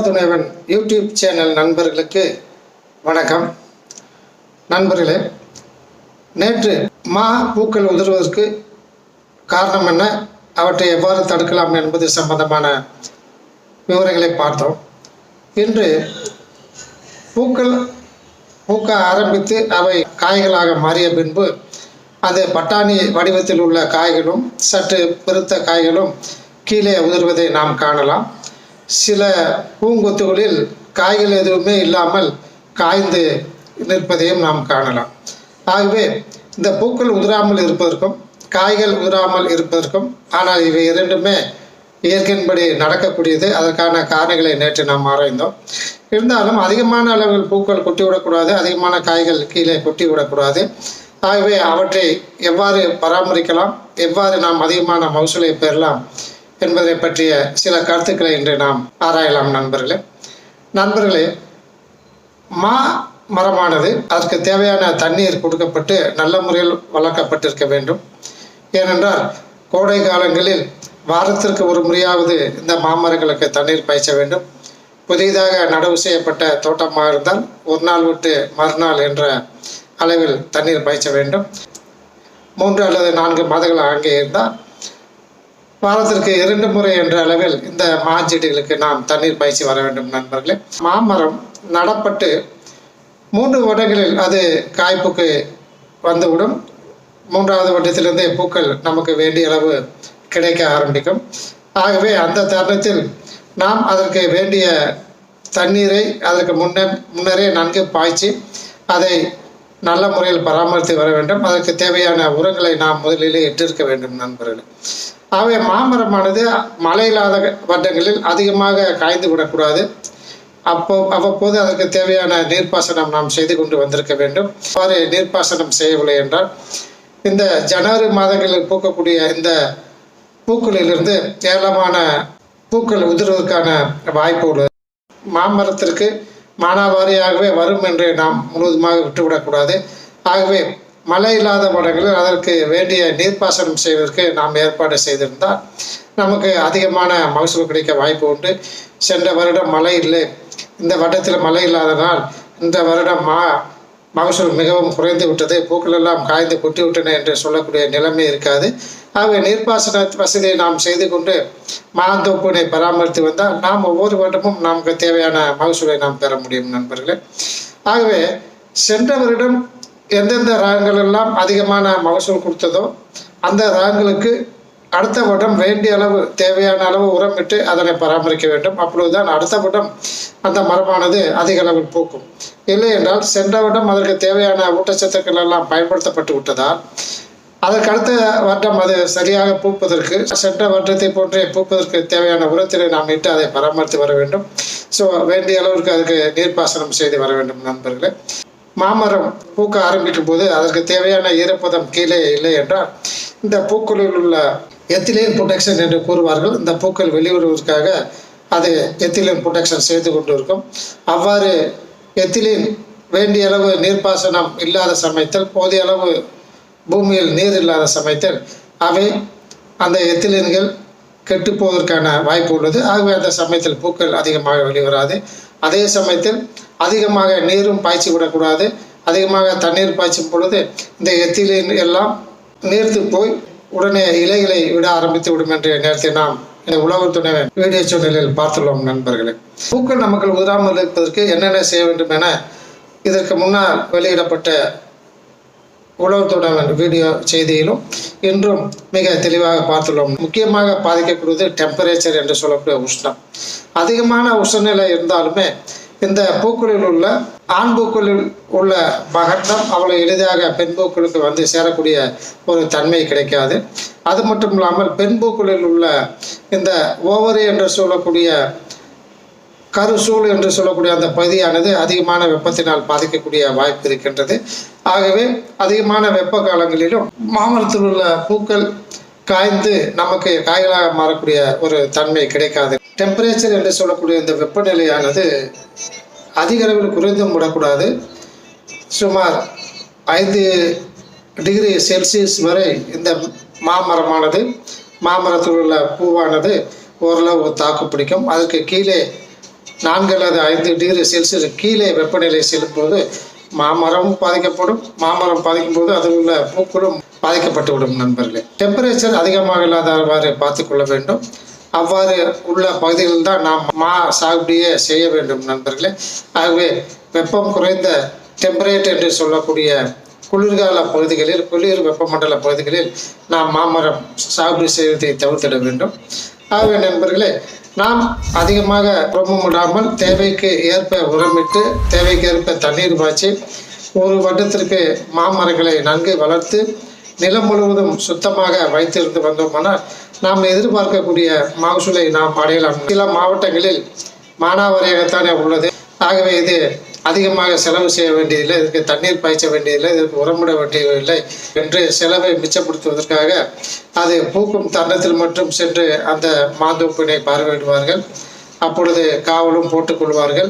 துணைவன் YouTube channel நண்பர்களுக்கு வணக்கம். நண்பர்களே, நேற்று பூக்கள் உதிர்வதற்கு காரணம் என்ன, அவற்றை எவ்வாறு தடுக்கலாம் என்பது சம்பந்தமான விவரங்களை பார்த்தோம். இன்று பூக்கள் பூக்க ஆரம்பித்து அவை காய்களாக மாறிய பின்பு அந்த பட்டாணி வடிவத்தில் உள்ள காய்களும் சற்று பெருத்த காய்களும் கீழே உதிர்வதை நாம் காணலாம். சில பூங்கொத்துகளில் காய்கள் எதுவுமே இல்லாமல் காய்ந்து நிற்பதையும் நாம் காணலாம். ஆகவே இந்த பூக்கள் உதிராமல் இருப்பதற்கும் காய்கள் உதிராமல் இருப்பதற்கும், ஆனால் இவை இரண்டுமே இயற்கையின்படி நடக்கக்கூடியது. அதற்கான காரணங்களை நேற்று நாம் ஆராய்ந்தோம். இருந்தாலும் அதிகமான அளவில் பூக்கள் கொட்டிவிடக்கூடாது, அதிகமான காய்கள் கீழே கொட்டிவிடக்கூடாது. ஆகவே அவற்றை எவ்வாறு பராமரிக்கலாம், எவ்வாறு நாம் அதிகமான மகசூலை பெறலாம் என்பதை பற்றிய சில கருத்துக்களை இன்று நாம் ஆராயலாம். நண்பர்களே, மரமானது அதற்கு தேவையான தண்ணீர் கொடுக்கப்பட்டு நல்ல முறையில் வளர்க்கப்பட்டிருக்க வேண்டும். ஏனென்றால் கோடை காலங்களில் வாரத்திற்கு ஒரு முறையாவது இந்த மாமரங்களுக்கு தண்ணீர் பாய்ச்ச வேண்டும். புதிதாக நடவு செய்யப்பட்ட தோட்டமாக இருந்தால் ஒரு நாள் விட்டு மறுநாள் என்ற அளவில் தண்ணீர் பாய்ச்ச வேண்டும். 3 அல்லது 4 மாதங்கள் அங்கே இருந்தால் வாரத்திற்கு 2 முறை என்ற அளவில் இந்த மாஞ்செடிகளுக்கு நாம் தண்ணீர் பாய்ச்சி வர வேண்டும். நண்பர்களே, மாமரம் நடப்பட்டு 3 வருடங்களில் அது காய்ப்புக்கு வந்துவிடும். 3வது வருடத்திலிருந்தே பூக்கள் நமக்கு வேண்டிய அளவு கிடைக்க ஆரம்பிக்கும். ஆகவே அந்த தருணத்தில் நாம் அதற்கு வேண்டிய தண்ணீரை அதற்கு முன்னரே நன்கு பாய்ச்சி அதை நல்ல முறையில் பராமரித்து வர வேண்டும். அதற்கு தேவையான உரங்களை நாம் முதலிலே இட்டிருக்க வேண்டும். நண்பர்களே, ஆகவே மாமரமானது மழை இல்லாத வருடங்களில் அதிகமாக காய்ந்து விடக்கூடாது. அவ்வப்போது அதற்கு தேவையான நீர்ப்பாசனம் நாம் செய்து கொண்டு வந்திருக்க வேண்டும். அவ்வாறு நீர்ப்பாசனம் செய்யவில்லை என்றால் இந்த ஜனவரி மாதங்களில் பூக்கக்கூடிய இந்த பூக்களிலிருந்து ஏராளமான பூக்கள் உதிர்வதற்கான வாய்ப்பு உள்ளது. மாமரத்திற்கு மானாவாரியாகவே வரும் என்று நாம் முழுவதுமாக விட்டுவிடக்கூடாது. ஆகவே மழை இல்லாத வருடங்களில் அதற்கு வேண்டிய நீர்ப்பாசனம் செய்வதற்கு நாம் ஏற்பாடு செய்திருந்தால் நமக்கு அதிகமான மகசூல் கிடைக்க வாய்ப்பு உண்டு. சென்ற வருடம் மழை இல்லை, இந்த வருடத்தில் மழை இல்லாதனால் இந்த வருடம் மகசூல் மிகவும் குறைந்து விட்டது, பூக்கள் எல்லாம் காய்ந்து கொட்டி விட்டன என்று சொல்லக்கூடிய நிலைமை இருக்காது. ஆகவே நீர்ப்பாசன வசதியை நாம் செய்து கொண்டு மாந்தோப்பினை பராமரித்து வந்தால் நாம் ஒவ்வொரு வருடமும் நமக்கு தேவையான மகசூலை நாம் பெற முடியும். நண்பர்களே, ஆகவே சென்ற வருடம் எந்தெந்த ரகங்கள் எல்லாம் அதிகமான மகசூல் கொடுத்ததோ அந்த ரகங்களுக்கு அடுத்த வருடம் வேண்டிய அளவு தேவையான அளவு உரமிட்டு அதனை பராமரிக்க வேண்டும். அப்பொழுதுதான் அடுத்த வருடம் அந்த மரமானது அதிக அளவில் பூக்கும். இல்லை என்றால் சென்ற வருடம் அதற்கு தேவையான ஊட்டச்சத்துக்கள் எல்லாம் பயன்படுத்தப்பட்டு விட்டதால் அதற்கு அடுத்த வருடம் அது சரியாக பூப்பதற்கு, சென்ற வருடத்தை போன்றே பூப்பதற்கு தேவையான உரத்தினை நாம் இட்டு அதை பராமரித்து வர வேண்டும். ஸோ வேண்டிய அளவிற்கு அதுக்கு நீர்ப்பாசனம் செய்து வர வேண்டும். நண்பர்களே, மாமரம் பூக்க ஆரம்பிக்கும் போது அதற்கு தேவையான ஈரப்பதம் கீழே இல்லை என்றால் இந்த பூக்களில் உள்ள எத்திலீன் புரொடெக்ஷன் என்று கூறுவார்கள். இந்த பூக்கள் வெளிவருவதற்காக அது எத்திலீன் புரொடெக்ஷன் செய்து கொண்டு இருக்கும். அவ்வாறு எத்திலீன் வேண்டிய அளவு நீர்ப்பாசனம் இல்லாத சமயத்தில், போதிய அளவு பூமியில் நீர் இல்லாத சமயத்தில் அவை அந்த எத்திலீன்கள் கெட்டு போவதற்கான வாய்ப்பு உள்ளது. ஆகவே அந்த சமயத்தில் பூக்கள் அதிகமாக வெளிவராது. அதே சமயத்தில் அதிகமாக நீரும் பாய்ச்சி விடக்கூடாது. அதிகமாக தண்ணீர் பாய்ச்சும் பொழுது இந்த எத்திலீன் எல்லாம் நீர்த்து போய் உடனே இலைகளை விட ஆரம்பித்து விடும் என்ற நேரத்தை நாம் இந்த உழவர் துணைவன் வீடியோ சேனலில் பார்த்துள்ளோம். நண்பர்களே, பூக்கள் நமக்கு உதிராமல் இருப்பதற்கு என்னென்ன செய்ய வேண்டும் என இதற்கு முன்னால் வெளியிடப்பட்ட உழவர் துணைவன் வீடியோ செய்தியிலும் இன்றும் மிக தெளிவாக பார்த்துள்ளோம். முக்கியமாக பாதிக்கக்கூடியது டெம்பரேச்சர் என்று சொல்லக்கூடிய உஷ்ணம். அதிகமான உஷ்ணநிலை இருந்தாலுமே இந்த பூக்களில் உள்ள ஆண் பூக்களில் உள்ள மகட்டம் அவ்வளவு எளிதாக பெண் பூக்களுக்கு வந்து சேரக்கூடிய ஒரு தன்மை கிடைக்காது. அது மட்டும் இல்லாமல் பெண் பூக்களில் உள்ள இந்த ஓவரி என்று சொல்லக்கூடிய கருசூல் என்று சொல்லக்கூடிய அந்த பகுதியானது அதிகமான வெப்பத்தினால் பாதிக்கக்கூடிய வாய்ப்பு இருக்கின்றது. ஆகவே அதிகமான வெப்ப காலங்களிலும் மாமரத்தில் உள்ள பூக்கள் காய்ந்து நமக்கு காய்களாக மாறக்கூடிய ஒரு தன்மை கிடைக்காது. டெம்பரேச்சர் என்று சொல்லக்கூடிய இந்த வெப்பநிலையானது அதிக அளவில் குறைந்தும் விடக்கூடாது. சுமார் 5 டிகிரி செல்சியஸ் வரை இந்த மாமரத்தில் உள்ள பூவானது ஓரளவு தாக்கு பிடிக்கும். அதுக்கு கீழே 4 அல்லது 5 டிகிரி செல்சியஸ் கீழே வெப்பநிலை செல்லும்போது மாமரமும் பாதிக்கப்படும். மாமரம் பாதிக்கும் போது அதில் உள்ள பூக்களும் பாதிக்கப்பட்டுவிடும் நண்பர்களே. டெம்பரேச்சர் அதிகமாக இல்லாதவாறு பார்த்துக்கொள்ள வேண்டும். அவ்வாறு உள்ள பகுதிகளில் தான் நாம் சாகுபடியை செய்ய வேண்டும் நண்பர்களே. ஆகவே வெப்பம் குறைந்த டெம்பரேட் என்று சொல்லக்கூடிய குளிர்கால பகுதிகளில், குளிர் வெப்பமண்டல பகுதிகளில் நாம் மாமரம் சாகுபடி செய்வதை தவிர்த்திட வேண்டும். ஆகவே நண்பர்களே, நாம் அதிகமாக உரமிடாமல் தேவைக்கு ஏற்ப உரமிட்டு, தேவைக்கு ஏற்ப தண்ணீர் பாய்ச்சி, ஒரு வருடத்திற்கு மாமரங்களை நன்கு வளர்த்து நிலம் முழுவதும் சுத்தமாக வைத்திருந்து வந்தோமானால் நாம் எதிர்பார்க்கக்கூடிய மகசூலை நாம் அடையலாம். சில மாவட்டங்களில் மானாவாரியாகத்தானே உள்ளது. ஆகவே இது அதிகமாக செலவு செய்ய வேண்டியதில்லை, இதற்கு தண்ணீர் பாய்ச்ச வேண்டியதில்லை, இதற்கு உரமிட வேண்டியதில்லை என்று செலவை மிச்சப்படுத்துவதற்காக அது பூக்கும் தருணத்தில் மட்டும் சென்று அந்த மாந்தோப்பினை பார்வையிடுவார்கள். அப்பொழுது காவலும் போட்டுக்கொள்வார்கள்.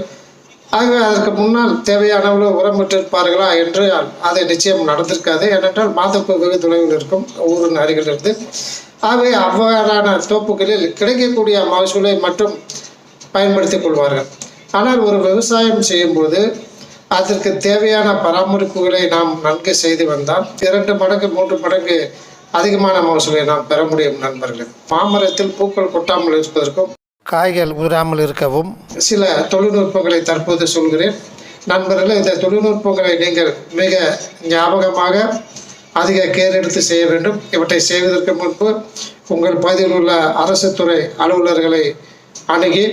ஆகவே அதற்கு முன்னால் தேவையான அளவு உரமிட்டிருப்பார்களா என்று அது நிச்சயம் நடந்திருக்காது. ஏனென்றால் மாந்தோப்பு வெகு தொலைவில் இருக்கும், ஊரின் அருகிலிருந்து. ஆகவே அவ்வாறான தோப்புகளில் கிடைக்கக்கூடிய மகசூலை மட்டும் பயன்படுத்திக் கொள்வார்கள். ஆனால் ஒரு விவசாயம் செய்யும்போது அதற்கு தேவையான பராமரிப்புகளை நாம் நன்கு செய்து வந்தால் 2 மடங்கு 3 மடங்கு அதிகமான மகசூலை நாம் பெற முடியும் நண்பர்களே. மாமரத்தில் பூக்கள் கொட்டாமல் இருப்பதற்கும் காய்கள் உதிராமல் இருக்கவும் சில தொழில்நுட்பங்களை தற்போது சொல்கிறேன் நண்பர்களே. இந்த தொழில்நுட்பங்களை நீங்கள் மிக ஞாபகமாக அதிக கேர் எடுத்து செய்ய வேண்டும். இவற்றை செய்வதற்கு முன்பு உங்கள் பகுதியில் உள்ள அரசு துறை அலுவலர்களை அணுகி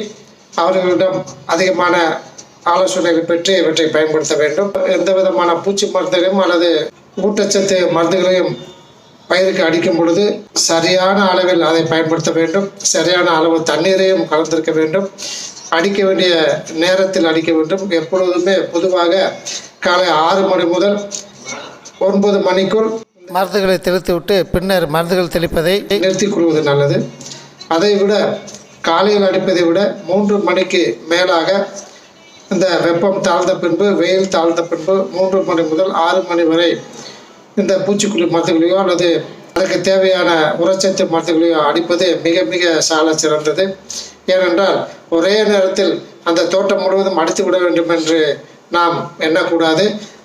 அவர்களிடம் அதிகமான ஆலோசனைகள் பெற்று இவற்றை பயன்படுத்த வேண்டும். எந்த விதமான பூச்சி மருந்துகளையும் அல்லது ஊட்டச்சத்து மருந்துகளையும் பயிருக்கு அடிக்கும் பொழுது சரியான அளவில் அதை பயன்படுத்த வேண்டும். சரியான அளவு தண்ணீரையும் கலந்திருக்க வேண்டும். அடிக்க வேண்டிய நேரத்தில் அடிக்க வேண்டும். எப்பொழுதுமே பொதுவாக காலை 6 மணி முதல் 9 மணிக்குள் மருந்துகளை தெளித்துவிட்டு பின்னர் மருந்துகள் தெளிப்பதை நிறுத்திக் கொள்வது நல்லது. அதைவிட காலையில் அடிப்பதை விட 3 மணிக்கு மேலாக இந்த வெப்பம் தாழ்ந்த பின்பு, வெயில் தாழ்ந்த பின்பு 3 மணி முதல் 6 மணி வரை இந்த பூச்சிக்கொல்லி மருந்துகளையோ அல்லது அதற்கு தேவையான உரச்சத்து மருந்துகளையோ அடிப்பது மிக மிக சால சிறந்தது. ஏனென்றால் ஒரே நேரத்தில் அந்த தோட்டம் முழுவதும் அடித்து விட வேண்டும் என்று நாம் எண்ணக்கூடாது.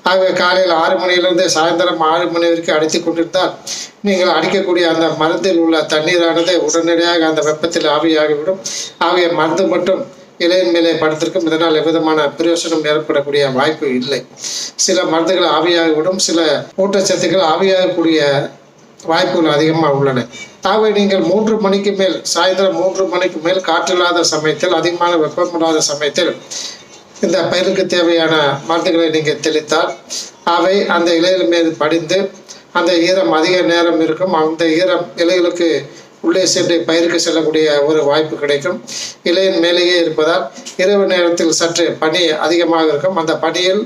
ஆகவே காலையில் 6 மணியிலிருந்து சாயந்தரம் 6 மணி வரைக்கும் அடித்து கொண்டிருந்தால் நீங்கள் அடிக்கக்கூடிய அந்த மருந்தில் உள்ள தண்ணீரானது உடனடியாக அந்த வெப்பத்தில் ஆவியாகிவிடும். ஆகிய மருந்து மட்டும் இலையின் மேலே படுத்திருக்கும். இதனால் எவ்விதமான பிரயோசனம் ஏற்படக்கூடிய வாய்ப்பு இல்லை. சில மருந்துகள் ஆவியாகிவிடும், சில ஊட்டச்சத்துக்கள் ஆவியாகக்கூடிய வாய்ப்புகள் அதிகமாக உள்ளன. ஆகவே நீங்கள் 3 மணிக்கு மேல், சாயந்தரம் 3 மணிக்கு மேல் காற்றில்லாத சமயத்தில், அதிகமான வெப்பமில்லாத சமயத்தில் இந்த பயிருக்கு தேவையான மருந்துகளை நீங்கள் தெளித்தால் அவை அந்த இலைகள் மீது படிந்து அந்த ஈரம் அதிக நேரம் இருக்கும். அந்த ஈரம் இலைகளுக்கு உள்ளே சென்று பயிருக்கு செல்லக்கூடிய ஒரு வாய்ப்பு கிடைக்கும். இலையின் மேலேயே இருப்பதால் இரவு நேரத்தில் சற்று பனி அதிகமாக இருக்கும். அந்த பனியில்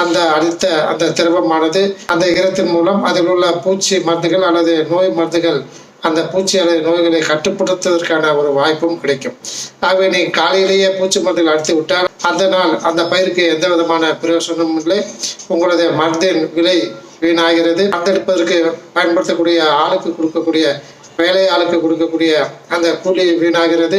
அந்த அடித்த அந்த திரவமானது அந்த ஈரத்தின் மூலம் அதில் உள்ள பூச்சி மருந்துகள் அல்லது நோய் மருந்துகள் அந்த பூச்சி அல்லது நோய்களை கட்டுப்படுத்துவதற்கான ஒரு வாய்ப்பும் கிடைக்கும். ஆகவே நீ காலையிலேயே பூச்சி மருந்துகள் அடித்து விட்டால் அந்த நாள் அந்த பயிருக்கு எந்த விதமான பிரயோசனமும் இல்லை. உங்களது மருந்தின் விலை வீணாகிறது. மருந்தெடுப்பதற்கு பயன்படுத்தக்கூடிய ஆளுக்கு கொடுக்கக்கூடிய வேலை ஆளுக்கு கொடுக்கக்கூடிய அந்த கூலி வீணாகிறது.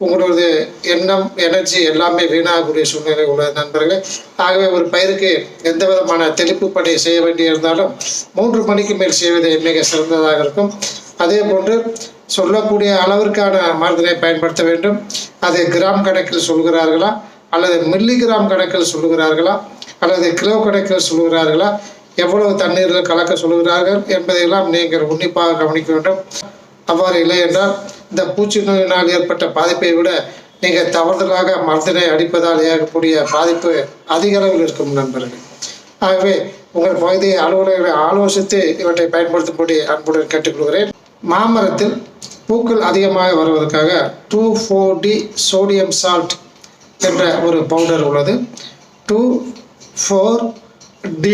உங்களது எண்ணம், எனர்ஜி எல்லாமே வீணாகக்கூடிய சூழ்நிலை உள்ளது நண்பர்களே. ஆகவே ஒரு பயிருக்கு எந்த விதமான தெளிப்பு பணி செய்ய வேண்டியிருந்தாலும் 3 மணிக்கு மேல் செய்வது மிக சிறந்ததாக இருக்கும். அதே போன்று சொல்லக்கூடிய அளவிற்கான மருந்தினை பயன்படுத்த வேண்டும். அது கிராம் கணக்கில் சொல்கிறார்களா அல்லது மில்லிகிராம் கணக்கில் சொல்லுகிறார்களா அல்லது கிலோ கணக்கில் சொல்லுகிறார்களா, எவ்வளவு தண்ணீரில் கலக்க சொல்கிறார்கள் என்பதையெல்லாம் நீங்கள் உன்னிப்பாக கவனிக்க வேண்டும். அவ்வாறு இல்லை என்றால் இந்த பூச்சி நோயினால் ஏற்பட்ட பாதிப்பை விட நீங்கள் தவறுதலாக மருந்தினை அடிப்பதால் ஏற்படக்கூடிய பாதிப்பு அதிக அளவில் இருக்கும் நண்பர்கள். ஆகவே உங்கள் பகுதியை அலுவலர்களை ஆலோசித்து இவற்றை பயன்படுத்தும்படி அன்புடன் கேட்டுக்கொள்கிறேன். மாமரத்தில் பூக்கள் அதிகமாக வருவதற்காக 2,4-D சோடியம் சால்ட் என்ற ஒரு பவுடர் உள்ளது. 2,4-D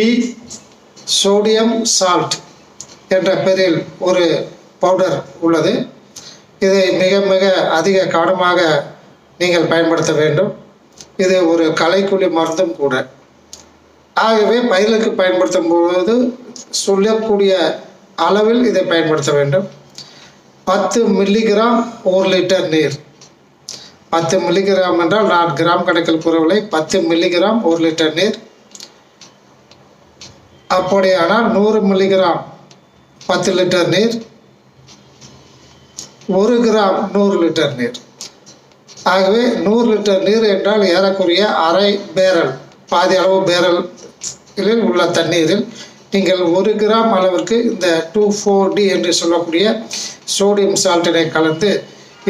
சோடியம் சால்ட் என்ற பெயரில் ஒரு பவுடர் உள்ளது. இதை மிக மிக அதிக கவனமாக நீங்கள் பயன்படுத்த வேண்டும். இது ஒரு களைக்கொல்லி மருந்தும் கூட. ஆகவே பயிர்களுக்கு பயன்படுத்தும் பொழுது சொல்லக்கூடிய அளவில் இதை பயன்படுத்த வேண்டும். 10 மில்லிகிராம் 1 லிட்டர் நீர். 10 மில்லிகிராம் என்றால் நான் கிராம் கணக்கில் கூறவில்லை, 10 மில்லிகிராம் 1 லிட்டர் நீர். அப்படியானால் 100 மில்லிகிராம் 10 லிட்டர் நீர், 1 கிராம் 100 லிட்டர் நீர். ஆகவே 100 லிட்டர் நீர் என்றால் ஏறக்குறைய அரை பேரல், பாதி அளவு பேரலில் உள்ள தண்ணீரில் நீங்கள் 1 கிராம் அளவிற்கு இந்த 2,4-D என்று சொல்லக்கூடிய சோடியம் சால்ட்டினை கலந்து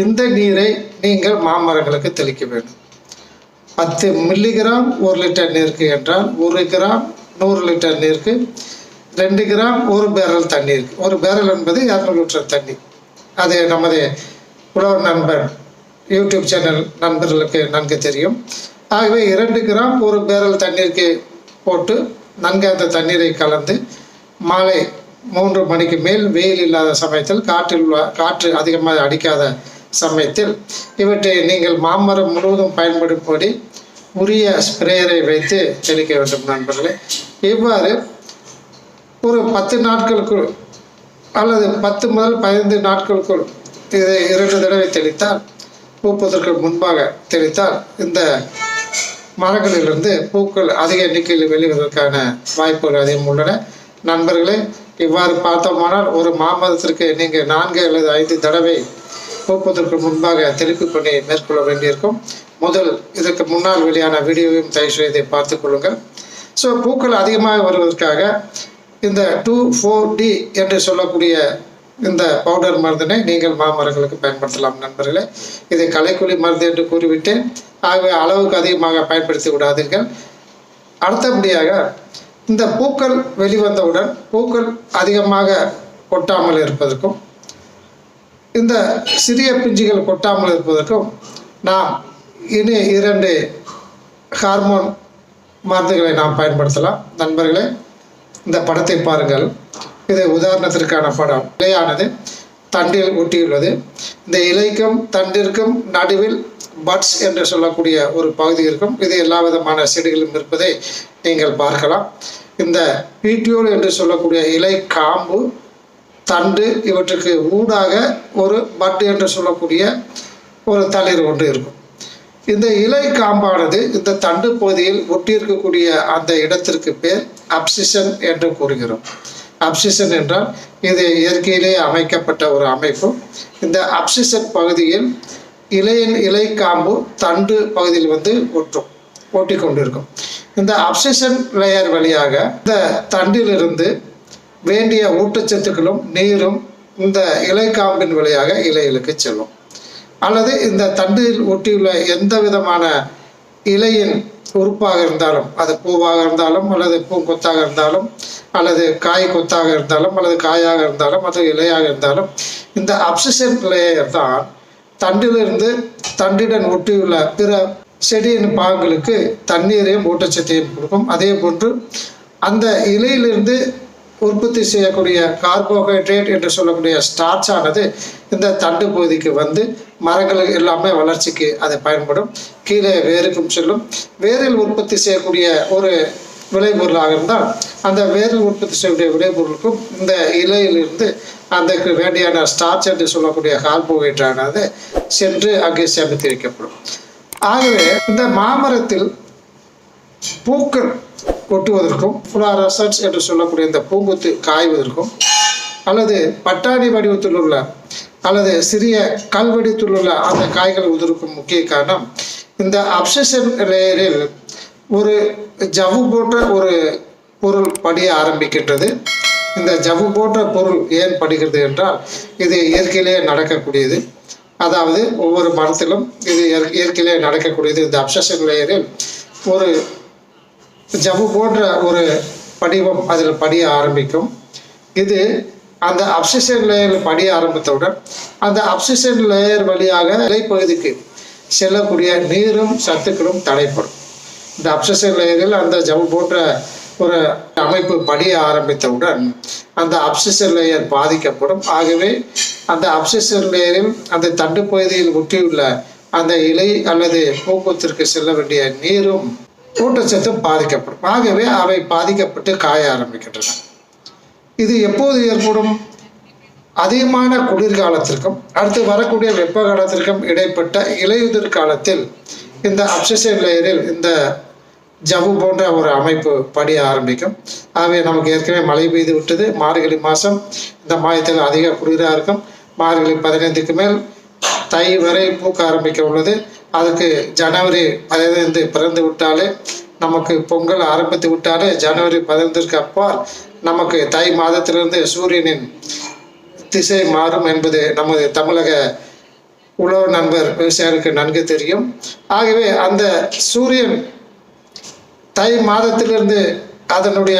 இந்த நீரை நீங்கள் மாமரங்களுக்கு தெளிக்க வேண்டும். 10 மில்லிகிராம் 1 லிட்டர் நீருக்கு என்றால் 1 கிராம் 100 லிட்டர் நீருக்கு 2 கிராம் 1 பேரல் தண்ணீருக்கு. 1 பேரல் என்பது 200 லிட்டர் தண்ணி. அது நமது உழவர் நண்பர் யூடியூப் சேனல் நண்பர்களுக்கு நன்கு தெரியும். ஆகவே 2 கிராம் 1 பேரல் தண்ணீருக்கு போட்டு நன்கு அந்த தண்ணீரை கலந்து மாலை 3 மணிக்கு மேல் வெயில் இல்லாத சமயத்தில் காற்று அதிகமாக அடிக்காத சமயத்தில் இவற்றை நீங்கள் மாமரம் முழுவதும் பயன்படும்படி உரிய ஸ்ப்ரேயரை வைத்து தெளிக்க வேண்டும் நண்பர்களே. இவ்வாறு ஒரு 10 நாட்களுக்குள் அல்லது 10 முதல் 15 நாட்களுக்குள் இதை 2 தடவை தெளித்தால், பூப்பதற்கு முன்பாக தெளித்தால் இந்த மரங்களிலிருந்து பூக்கள் அதிக எண்ணிக்கையில் வெளிவதற்கான வாய்ப்புகள் அதிகம் உள்ளன நண்பர்களே. இவ்வாறு பார்த்தோமானால் ஒரு மாமரத்திற்கு நீங்கள் 4 அல்லது 5 தடவை பூப்பதற்கு முன்பாக தெளிப்பு பணி மேற்கொள்ள வேண்டியிருக்கும். இதற்கு முன்னால் வெளியான வீடியோவையும் தயவு செய்து பார்த்து கொள்ளுங்கள். ஸோ பூக்கள் அதிகமாக வருவதற்காக இந்த 2,4-D என்று சொல்லக்கூடிய இந்த பவுடர் மருந்தினை நீங்கள் மாமரங்களுக்கு பயன்படுத்தலாம் நண்பர்களே. இதை களைக்கொல்லி மருந்து என்று கூறிவிட்டேன். ஆகவே அளவுக்கு அதிகமாக பயன்படுத்தி விடாதீர்கள். அடுத்தபடியாக இந்த பூக்கள் வெளிவந்தவுடன் பூக்கள் அதிகமாக கொட்டாமல் இருப்பதற்கும் இந்த சிறிய பிஞ்சுகள் கொட்டாமல் இருப்பதற்கும் நாம் இனி 2 ஹார்மோன் மருந்துகளை நாம் பயன்படுத்தலாம் நண்பர்களே. இந்த படத்தை பாருங்கள். இது உதாரணத்திற்கான படம். இலையானது தண்டில் ஒட்டியுள்ளது. இந்த இலைக்கும் தண்டிற்கும் நடுவில் பட்ஸ் என்று சொல்லக்கூடிய ஒரு பகுதி இருக்கும். இது எல்லா விதமான செடிகளும் இருப்பதை நீங்கள் பார்க்கலாம். இந்த பீட்டியோல் என்று சொல்லக்கூடிய இலை காம்பு, தண்டு இவற்றுக்கு ஊடாக ஒரு பட் என்று சொல்லக்கூடிய ஒரு தளிர் ஒன்று இருக்கும். இந்த இலை காம்பானது இந்த தண்டு பகுதியில் ஒட்டியிருக்கக்கூடிய அந்த இடத்திற்கு பேர் அப்சிஷன் என்று கூறுகிறோம். அப்சிஷன் என்றால் இது இயற்கையிலே அமைக்கப்பட்ட ஒரு அமைப்பு. இந்த அப்சிஷன் பகுதியில் இலை காம்பு தண்டு பகுதியில் ஒட்டி கொண்டிருக்கும். இந்த அப்சிஷன் லேயர் வழியாக இந்த தண்டிலிருந்து வேண்டிய ஊட்டச்சத்துக்களும் நீரும் இந்த இலை காம்பின் வழியாக இலைகளுக்கு செல்லும். அல்லது இந்த தண்டில் ஒட்டியுள்ள எந்த விதமான இலையின் உறுப்பாக இருந்தாலும், அது பூவாக இருந்தாலும் அல்லது பூங்கொத்தாக இருந்தாலும் அல்லது காய் கொத்தாக இருந்தாலும் அல்லது காயாக இருந்தாலும் அல்லது இலையாக இருந்தாலும், இந்த அப்சிஷன் லேயர் தான் தண்டிலிருந்து தண்டுடன் ஒட்டியுள்ள பிற செடியின் பாகங்களுக்கு தண்ணீரையும் ஊட்டச்சத்தையும் கொடுக்கும். அதே போன்று அந்த இலையிலிருந்து உற்பத்தி செய்யக்கூடிய கார்போஹைட்ரேட் என்று சொல்லக்கூடிய ஸ்டார்ச் ஆனது இந்த தண்டு பகுதிக்கு வந்து மரங்களுக்கு எல்லாமே வளர்ச்சிக்கு அது பயன்படும். கீழே வேருக்கும் செல்லும். வேரில் உற்பத்தி செய்யக்கூடிய ஒரு விளைபொருளாக இருந்தால் அந்த வேரில் உற்பத்தி செய்யக்கூடிய விளைபொருளுக்கும் இந்த இலையிலிருந்து அதற்கு வேண்டியான ஸ்டார்ச் என்று சொல்லக்கூடிய கார்போஹைட்ரேட் ஆனது சென்று அங்கே சேமித்து வைக்கப்படும். ஆகவே இந்த மாமரத்தில் பூக்கள் கொட்டுவதற்கும் ஃப்ளோரசன்ஸ் என்று சொல்லக்கூடிய இந்த பூங்குத்து காய்வதற்கும் அல்லது பட்டாணி வடிவத்தில் உள்ள அல்லது சிறிய கல் வடிவத்தில் உள்ள அந்த காய்கள் உதிர்க்கும் முக்கிய காரணம் இந்த அப்சிஷன் லேயரில் ஒரு ஜவ்வு போன்ற ஒரு பொருள் படிய ஆரம்பிக்கின்றது. இந்த ஜவ்வு போன்ற பொருள் ஏன் படுகிறது என்றால் இது இயற்கையிலேயே நடக்கக்கூடியது. அதாவது ஒவ்வொரு மரத்திலும் இது இயற்கையிலே நடக்கக்கூடியது. இந்த அப்சிஷன் லேயரில் ஒரு ஜவ்வு போன்ற ஒரு படிவம் அதில் படிய ஆரம்பிக்கும். இது அந்த அப்சிஷன் லேயர் படிய ஆரம்பித்தவுடன் அந்த அப்சிஷன் லேயர் வழியாக இலைப்பகுதிக்கு செல்லக்கூடிய நீரும் சத்துக்களும் தடைப்படும். இந்த அப்சிஷன் லேயரில் அந்த ஜவ்வு போன்ற ஒரு அமைப்பு படிய ஆரம்பித்தவுடன் அந்த அப்சிஷன் லேயர் பாதிக்கப்படும். ஆகவே அந்த அப்சிஷன் லேயரில் அந்த தண்டு பகுதியில் ஒட்டியுள்ள அந்த இலை அல்லது பூக்கத்திற்கு செல்ல வேண்டிய நீரும் ஊட்டச்சத்தும் பாதிக்கப்படும். ஆகவே அவை பாதிக்கப்பட்டு காய ஆரம்பிக்கின்றன. இது எப்போது ஏற்படும்? அதிகமான குளிர்காலத்திற்கும் அடுத்து வரக்கூடிய வெப்ப காலத்திற்கும் இடைப்பட்ட இலையுதிர் காலத்தில் இந்த அப்சஷன் லேயரில் இந்த ஜவ்வு போன்ற ஒரு அமைப்பு படிய ஆரம்பிக்கும். ஆகவே நமக்கு ஏற்கனவே மழை பெய்து விட்டது. மார்கழி மாதம் இந்த மாதத்தில் அதிக குளிராக இருக்கும். மார்கழி 15க்கு மேல் தை வரை பூக்க ஆரம்பிக்க உள்ளது. அதுக்கு ஜனவரி 15 பிறந்து விட்டாலே, நமக்கு பொங்கல் ஆரம்பித்து விட்டாலே ஜனவரி 15ற்கு அப்பால் நமக்கு தை மாதத்திலிருந்து சூரியனின் திசை மாறும் என்பது நமது தமிழக உழவு நண்பர் விவசாயிகளுக்கு நன்கு தெரியும். ஆகவே அந்த சூரியன் தை மாதத்திலிருந்து அதனுடைய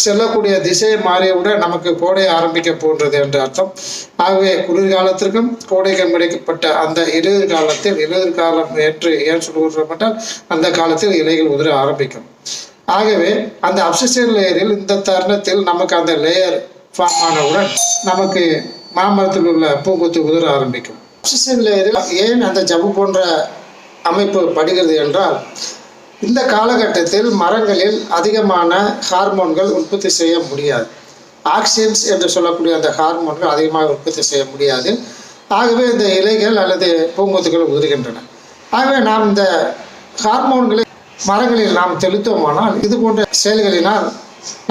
செல்லக்கூடிய திசையை மாறியவுடன் நமக்கு கோடை ஆரம்பிக்க போன்றது என்று அர்த்தம். ஆகவே குளிர்காலத்திற்கும் கோடைக்கும் இடைப்பட்ட அந்த இலையுதிர் காலத்தில், இலையுதிர் காலம் என்று ஏன் சொல்லுகிறோம், அந்த காலத்தில் இலைகள் உதிர ஆரம்பிக்கும். ஆகவே அந்த அப்சஷன் லேயரில் இந்த தருணத்தில் நமக்கு அந்த லேயர் ஃபார்ம் ஆனவுடன் நமக்கு மாமரத்தில் உள்ள பூங்குத்து உதிர ஆரம்பிக்கும். அப்சஷன் லேயரில் ஏன் அந்த ஜவ்வு போன்ற அமைப்பு படுகிறது என்றால், இந்த காலகட்டத்தில் மரங்களில் அதிகமான ஹார்மோன்கள் உற்பத்தி செய்ய முடியாது. ஆக்சின்ஸ் என்று சொல்லக்கூடிய அந்த ஹார்மோன்கள் அதிகமாக உற்பத்தி செய்ய முடியாது. ஆகவே இந்த இலைகள் அல்லது பூங்கொத்துகள் உதிர்கின்றன. ஆகவே நாம் இந்த ஹார்மோன்களை மரங்களில் நாம் தெளித்தோமானால் இது போன்ற செயல்களினால்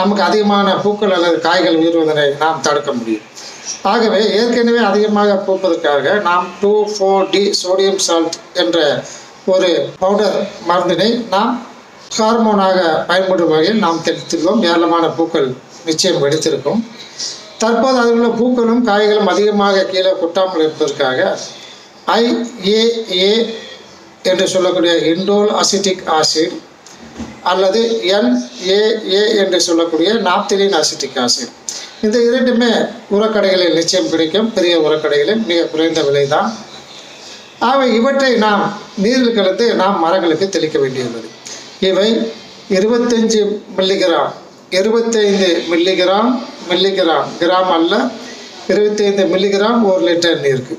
நமக்கு அதிகமான பூக்கள் அல்லது காய்கள் உதிர்வதனை நாம் தடுக்க முடியும். ஆகவே ஏற்கனவே அதிகமாக பூப்பதற்காக நாம் 2,4-D சோடியம் சால்ட் என்ற ஒரு பவுடர் மருந்தினை நாம் ஹார்மோனாக பயன்படும் வகையில் நாம் தெளித்துள்ளோம். ஏராளமான பூக்கள் நிச்சயம் வெடித்திருக்கும். தற்போது அதில் உள்ள பூக்களும் காய்களும் அதிகமாக கீழே கொட்டாமல் இருப்பதற்காக IAA என்று சொல்லக்கூடிய இண்டோல் அசிட்டிக் ஆசிட் அல்லது NAA என்று சொல்லக்கூடிய நாப்திலின் அசிட்டிக் ஆசிட், இந்த இரண்டுமே உரக்கடைகளில் நிச்சயம் கிடைக்கும். பெரிய உரக்கடைகளில் மிக குறைந்த விலை தான். ஆகவே இவற்றை நாம் நீரில் கலந்து நாம் மரங்களுக்கு தெளிக்க வேண்டியுள்ளது. இவை 25 மில்லிகிராம் 25 மில்லிகிராம் கிராம் அல்ல, 25 மில்லிகிராம் 1 லிட்டர் நீருக்கு.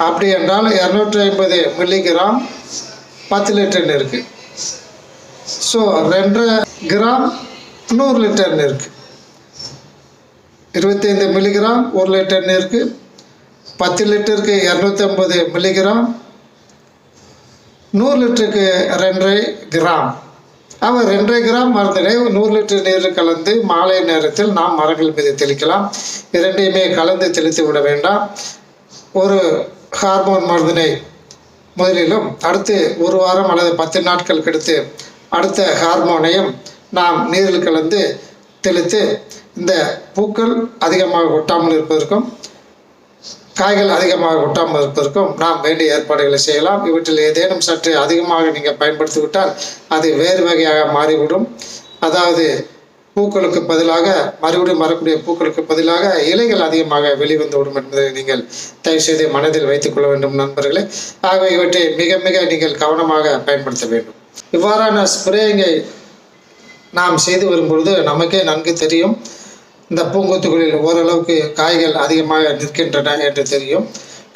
அப்படி என்றால் 250 மில்லிகிராம் 10 லிட்டர் நீருக்கு. ஸோ 2.5 கிராம் 100 லிட்டர் நீருக்கு. 25 மில்லிகிராம் 1 லிட்டர் நீருக்கு, 10 லிட்டருக்கு 250 மில்லிகிராம், 100 லிட்டருக்கு 2.5 கிராம். அவர் 2.5 கிராம் மருந்தினை 100 லிட்டர் நீரில் கலந்து மாலை நேரத்தில் நாம் மரங்கள் மீது தெளிக்கலாம். இரண்டையுமே கலந்து தெளித்து விட வேண்டாம். ஒரு ஹார்மோன் மருந்தினை முதலிலும் அடுத்து 1 வாரம் அல்லது 10 நாட்கள் கழித்து அடுத்த ஹார்மோனையும் நாம் நீரில் கலந்து தெளித்து இந்த பூக்கள் அதிகமாக ஒட்டாமல் இருப்பதற்கும் காய்கள் அதிகமாக ஒட்டாமல் இருப்பதற்கும் நாம் வேண்டிய ஏற்பாடுகளை செய்யலாம். இவற்றில் ஏதேனும் சற்று அதிகமாக நீங்கள் பயன்படுத்திவிட்டால் அது வேறு வகையாக மாறிவிடும். அதாவது பூக்களுக்கு பதிலாக மறுபடியும் வரக்கூடிய பூக்களுக்கு பதிலாக இலைகள் அதிகமாக வெளிவந்துவிடும் என்பதை நீங்கள் தயவு செய்து மனதில் வைத்துக் கொள்ள வேண்டும் நண்பர்களே. ஆகவே இவற்றை மிக மிக நீங்கள் கவனமாக பயன்படுத்த வேண்டும். இவ்வாறான ஸ்ப்ரேயிங்கை நாம் செய்து வரும்பொழுது நமக்கே நன்கு தெரியும், இந்த பூங்கொத்துகளில் ஓரளவுக்கு காய்கள் அதிகமாக நிற்கின்றன என்று தெரியும்.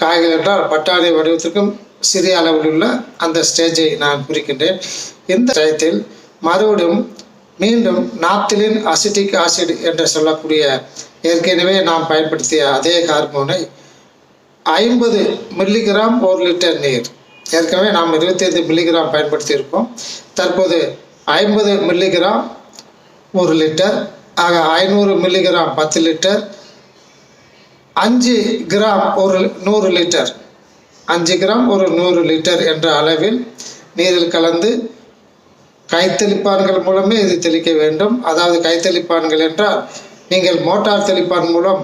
காய்கள் என்றால் பட்டாணி வடிவத்திற்கும் சிறிய அளவில் உள்ள அந்த ஸ்டேஜை நான் குறிக்கின்றேன். இந்த டயத்தில் மறுபடியும் மீண்டும் நாப்திலின் அசிட்டிக் ஆசிட் என்று சொல்லக்கூடிய ஏற்கனவே நாம் பயன்படுத்திய அதே ஹார்மோனை 50 மில்லிகிராம் 1 லிட்டர் நீர், ஏற்கனவே நாம் 25 மில்லிகிராம் பயன்படுத்தி இருப்போம். தற்போது 50 மில்லிகிராம் 1 லிட்டர், ஆக 500 milligram 10 litre, 5 gram 100 litre, 5 gram 100 litre என்ற அளவில் நீரில் கலந்து கைத்தெளிப்பான்கள் மூலமே இது தெளிக்க வேண்டும். அதாவது கைத்தெளிப்பான்கள் என்றால் நீங்கள் மோட்டார் தெளிப்பான் மூலம்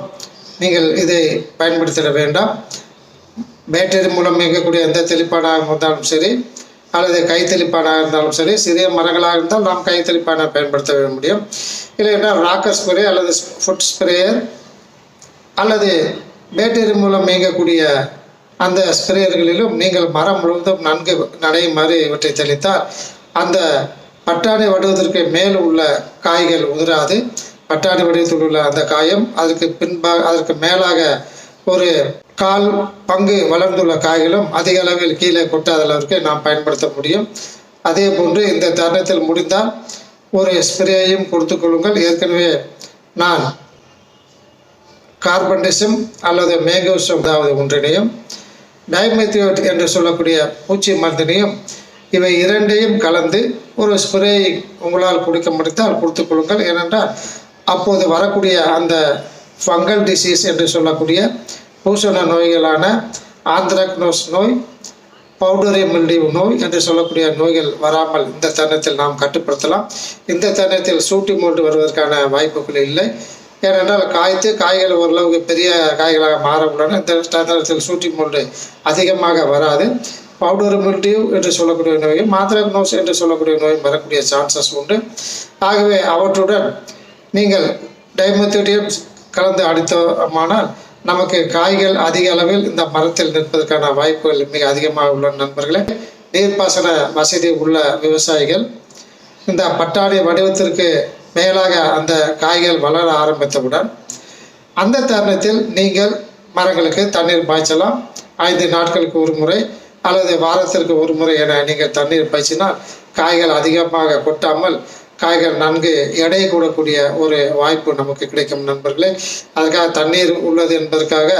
நீங்கள் இதை பயன்படுத்திட வேண்டாம். பேட்டரி மூலம் இயங்கக்கூடிய எந்த தெளிப்பானாக இருந்தாலும் சரி அல்லது கைத்தெளிப்பானாக இருந்தாலும் சரி, சிறிய மரங்களாக இருந்தால் நாம் கைத்தெளிப்பானை பயன்படுத்த முடியும். இல்லை என்றால் ராக்கர் ஸ்ப்ரே அல்லது ஃபுட் ஸ்ப்ரேயர் அல்லது பேட்டரி மூலம் இயங்கக்கூடிய அந்த ஸ்ப்ரேயர்களிலும் நீங்கள் மரம் முழுவதும் நன்கு நடையுமாறு இவற்றை தெளித்தால் அந்த பட்டாணி வடிவத்திற்கு மேல் உள்ள காய்கள் உதிராது. பட்டாணி வடிவத்தில் உள்ள அந்த காயம் அதற்கு மேலாக ஒரு 1/4 பங்கு வளர்ந்துள்ள காய்களும் அதிக அளவில் கீழே கொட்டாத அளவிற்கு நாம் பயன்படுத்த முடியும். அதே போன்று இந்த தருணத்தில் முடிந்தால் ஒரு ஸ்ப்ரேயையும் கொடுத்து கொள்ளுங்கள். ஏற்கனவே நான் கார்பன்டிசம் அல்லது மேங்கோசம் அதாவது ஒன்றினையும், டைமெத்தியோட் என்று சொல்லக்கூடிய பூச்சி மருந்தினையும், இவை இரண்டையும் கலந்து ஒரு ஸ்ப்ரே உங்களால் குடிக்க முடித்தால் கொடுத்துக் கொள்ளுங்கள். ஏனென்றால் அப்போது வரக்கூடிய அந்த ஃபங்கல் டிசீஸ் என்று சொல்லக்கூடிய பூசண நோய்களான ஆந்த்ராக்னோஸ் நோய், பவுடரி மில்டியூ நோய் என்று சொல்லக்கூடிய நோய்கள் வராமல் இந்த தருணத்தில் நாம் கட்டுப்படுத்தலாம். இந்த தருணத்தில் சூட்டி மோல்டு வருவதற்கான வாய்ப்புகள் இல்லை. ஏனென்றால் காய்கள் ஓரளவுக்கு பெரிய காய்களாக மாறவுடன் இந்த தருணத்தில் சூட்டி மோல்டு அதிகமாக வராது. பவுடரி மில்டியூ என்று சொல்லக்கூடிய நோயும் ஆந்த்ராக்னோஸ் என்று சொல்லக்கூடிய நோயும் வரக்கூடிய சான்சஸ் உண்டு. ஆகவே அவற்றுடன் நீங்கள் டைமெத்தியோடையும் கலந்து அடித்தோமானால் நமக்கு காய்கள் அதிக அளவில் இந்த மரத்தில் நிற்பதற்கான வாய்ப்புகள் மிக அதிகமாக உள்ள நண்பர்களே. நீர்ப்பாசன வசதி உள்ள விவசாயிகள் இந்த பட்டாணி வடிவத்திற்கு மேலாக அந்த காய்கள் வளர ஆரம்பித்தவுடன் அந்த தருணத்தில் நீங்கள் மரங்களுக்கு தண்ணீர் பாய்ச்சலாம். 5 நாட்களுக்கு ஒரு முறை அல்லது வாரத்திற்கு ஒரு முறை என நீங்கள் தண்ணீர் பாய்ச்சினால் காய்கள் அதிகமாக கொட்டாமல் காய்கள் நன்கு எடை கூடக்கூடிய ஒரு வாய்ப்பு நமக்கு கிடைக்கும் நண்பர்களே. அதுக்காக தண்ணீர் உள்ளது என்பதற்காக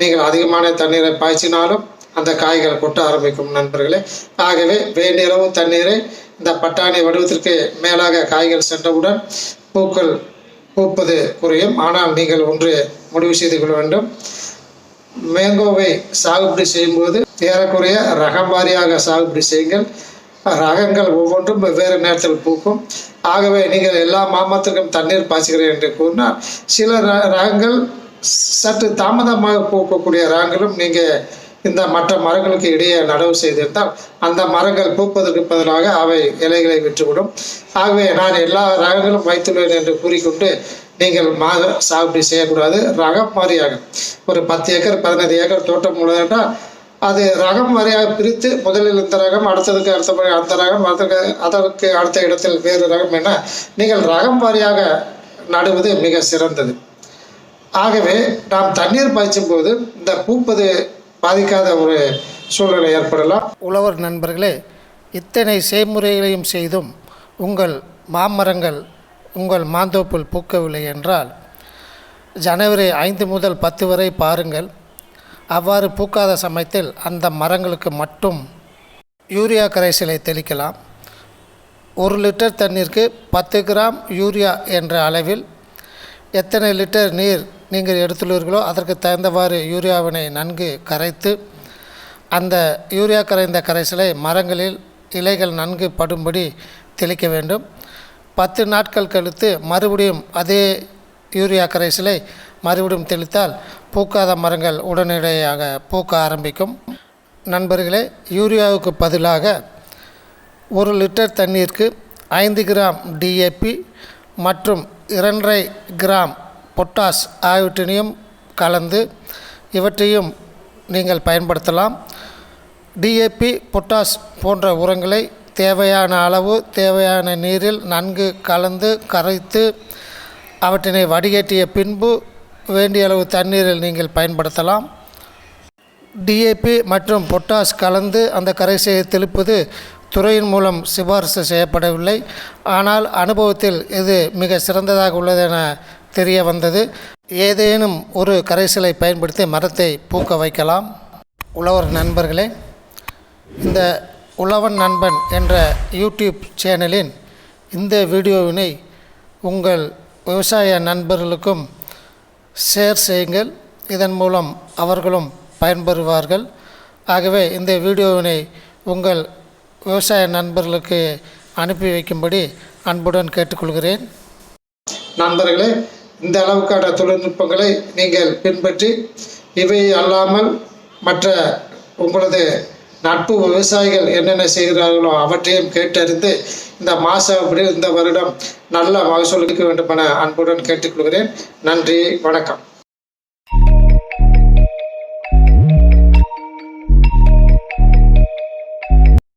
நீங்கள் அதிகமான தண்ணீரை பாய்ச்சினாலும் அந்த காய்கள் கொட்ட ஆரம்பிக்கும் நண்பர்களே. ஆகவே வேண்டிய அளவு தண்ணீரை இந்த பட்டாணி வடிவத்திற்கு மேலாக காய்கள் சென்றவுடன் பூக்கள் பூப்பது குறையும். ஆனால் நீங்கள் ஒன்று முடிவு செய்து கொள்ள வேண்டும், மேங்கோவை சாகுபடி செய்யும்போது ஏறக்குறைய ரகம் வாரியாக சாகுபடி செய்யுங்கள். ரகங்கள் ஒவ்வொன்றும் வெவ்வேறு நேரத்தில் பூக்கும். ஆகவே நீங்கள் எல்லா மாமரத்திற்கும் தண்ணீர் பாய்ச்சுகிறேன் என்று கூறினால் சில ரகங்கள் சற்று தாமதமாக பூக்கக்கூடிய ரகங்களும் நீங்கள் இந்த மற்ற மரங்களுக்கு இடையே நடவு செய்திருந்தால் அந்த மரங்கள் பூப்பதற்கு பதிலாக அவை இலைகளை விட்டுவிடும். ஆகவே நான் எல்லா ரகங்களும் வைத்துள்ளேன் என்று கூறிக்கொண்டு நீங்கள் சாகுபடி செய்யக்கூடாது. ரகம் வாரியாக ஒரு 10 ஏக்கர் 15 ஏக்கர் தோட்டம் உள்ளதென்றால் அது ரகம் வாரியாக பிரித்து முதலில் இந்த ரகம், அடுத்ததுக்கு அடுத்தபடி அந்த ரகம், அதற்கு அடுத்த இடத்தில் வேறு ரகம் என நீங்கள் ரகம் வாரியாக நடுவது மிக சிறந்தது. ஆகவே நாம் தண்ணீர் பாய்ச்சும் போது இந்த பூப்பது பாதிக்காத ஒரு சூழ்நிலை ஏற்படலாம். உழவர் நண்பர்களே, இத்தனை செய்முறைகளையும் செய்தும் உங்கள் மாமரங்கள் உங்கள் மாந்தோப்பில் பூக்கவில்லை என்றால் ஜனவரி 5 முதல் 10 வரை பாருங்கள். அவ்வாறு பூக்காத சமயத்தில் அந்த மரங்களுக்கு மட்டும் யூரியா கரைசலை தெளிக்கலாம். 1 லிட்டர் தண்ணீருக்கு 10 கிராம் யூரியா என்ற அளவில் எத்தனை லிட்டர் நீர் நீங்கள் எடுத்துள்ளீர்களோ அதற்கு தகுந்தவாறு யூரியாவினை நன்கு கரைத்து அந்த யூரியா கரைந்த கரைசலை மரங்களில் இலைகள் நன்கு படும்படி தெளிக்க வேண்டும். 10 நாட்கள் கழித்து மறுபடியும் அதே யூரியா கரைசலை மறுபடியும் தெளித்தால் பூக்காத மரங்கள் உடனடியாக பூக்க ஆரம்பிக்கும். நண்பர்களே, யூரியாவுக்கு பதிலாக 1 லிட்டர் தண்ணீருக்கு 5 கிராம் டிஏபி மற்றும் 2.5 கிராம் பொட்டாஸ் ஆகியவற்றினையும் கலந்து இவற்றையும் நீங்கள் பயன்படுத்தலாம். டிஏபி, பொட்டாஸ் போன்ற உரங்களை தேவையான அளவு தேவையான நீரில் நன்கு கலந்து கரைத்து அவற்றினை வடிகட்டிய பின்பு வேண்டிய அளவு தண்ணீரில் நீங்கள் பயன்படுத்தலாம். டிஏபி மற்றும் பொட்டாஸ் கலந்து அந்த கரைசலை தெளிப்பது துறையின் மூலம் சிபாரிசு செய்யப்படவில்லை. ஆனால் அனுபவத்தில் இது மிக சிறந்ததாக உள்ளது என தெரிய வந்தது. ஏதேனும் ஒரு கரைசலை பயன்படுத்தி மரத்தை பூக்க வைக்கலாம். உழவர் நண்பர்களே, இந்த உழவன் நண்பன் என்ற யூடியூப் சேனலின் இந்த வீடியோவினை உங்கள் விவசாய நண்பர்களுக்கும் ஷேர் செய்யுங்கள். இதன் மூலம் அவர்களும் பயன்பெறுவார்கள். ஆகவே இந்த வீடியோவினை உங்கள் விவசாய நண்பர்களுக்கு அனுப்பி வைக்கும்படி அன்புடன் கேட்டுக்கொள்கிறேன். நண்பர்களே, இந்த அளவுக்கான தொழில்நுட்பங்களை நீங்கள் பின்பற்றி இவை அல்லாமல் மற்ற உங்களது நட்பு விவசாயிகள் என்னென்ன செய்கிறார்களோ அவற்றையும் கேட்டறிந்து இந்த மாசாவப்படி இந்த வருடம் நல்ல மகசூல் எடுக்க வேண்டும் என அன்புடன் கேட்டுக்கொள்கிறேன். நன்றி, வணக்கம்.